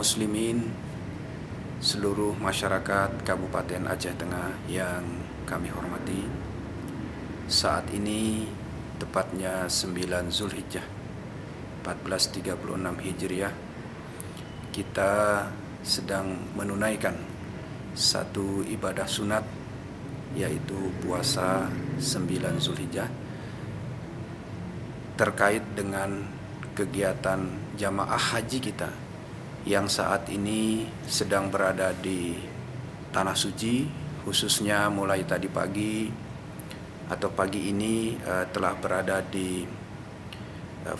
muslimin, seluruh masyarakat Kabupaten Aceh Tengah yang kami hormati. Saat ini tepatnya 9 Zulhijjah 1436 Hijriah, kita sedang menunaikan satu ibadah sunat, yaitu puasa 9 Zulhijjah, terkait dengan kegiatan jamaah haji kita yang saat ini sedang berada di Tanah Suci, khususnya mulai tadi pagi atau pagi ini telah berada di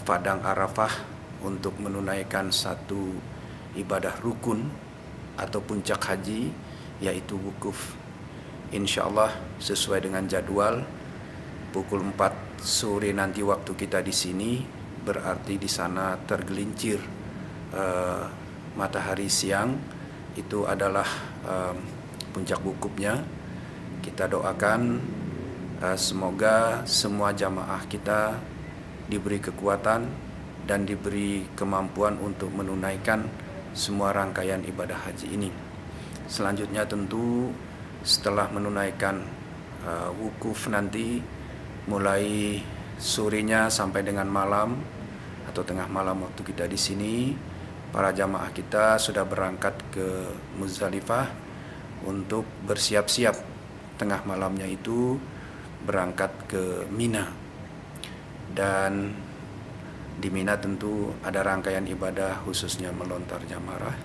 Padang Arafah untuk menunaikan satu ibadah rukun atau puncak haji, yaitu wukuf. Insya Allah sesuai dengan jadwal pukul 4 sore nanti waktu kita di sini, berarti di sana tergelincir matahari siang, itu adalah puncak wukufnya. Kita doakan semoga semua jamaah kita diberi kekuatan dan diberi kemampuan untuk menunaikan semua rangkaian ibadah haji ini. Selanjutnya tentu setelah menunaikan wukuf nanti, mulai sorenya sampai dengan malam atau tengah malam waktu kita di sini, para jamaah kita sudah berangkat ke Muzdalifah untuk bersiap-siap tengah malamnya itu berangkat ke Mina. Dan di Mina tentu ada rangkaian ibadah khususnya melontar jamarah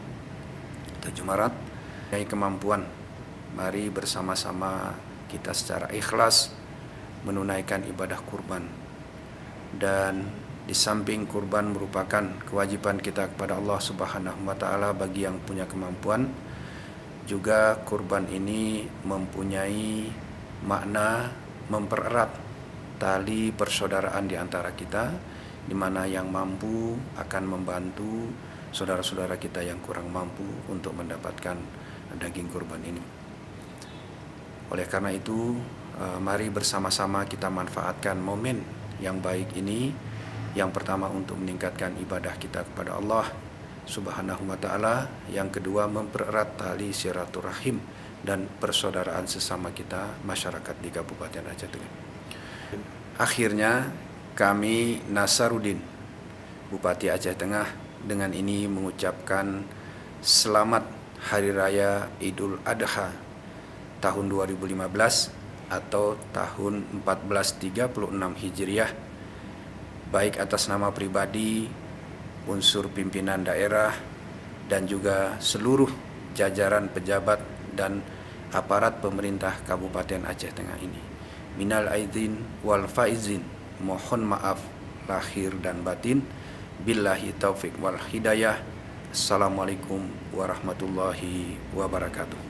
atau jumarat. Dengan kemampuan, mari bersama-sama kita secara ikhlas menunaikan ibadah kurban. Dan di samping kurban merupakan kewajiban kita kepada Allah Subhanahu wa Ta'ala bagi yang punya kemampuan, juga kurban ini mempunyai makna mempererat tali persaudaraan di antara kita, di mana yang mampu akan membantu saudara-saudara kita yang kurang mampu untuk mendapatkan daging kurban ini. Oleh karena itu, mari bersama-sama kita manfaatkan momen yang baik ini. Yang pertama untuk meningkatkan ibadah kita kepada Allah Subhanahu wa Ta'ala, yang kedua mempererat tali silaturahim dan persaudaraan sesama kita masyarakat di Kabupaten Aceh Tengah. Akhirnya kami Nasaruddin, Bupati Aceh Tengah, dengan ini mengucapkan selamat Hari Raya Idul Adha tahun 2015 atau tahun 1436 Hijriah, baik atas nama pribadi, unsur pimpinan daerah, dan juga seluruh jajaran pejabat dan aparat pemerintah Kabupaten Aceh Tengah ini. Minal aidin wal faizin, mohon maaf lahir dan batin. Billahi taufik wal hidayah. Assalamualaikum warahmatullahi wabarakatuh.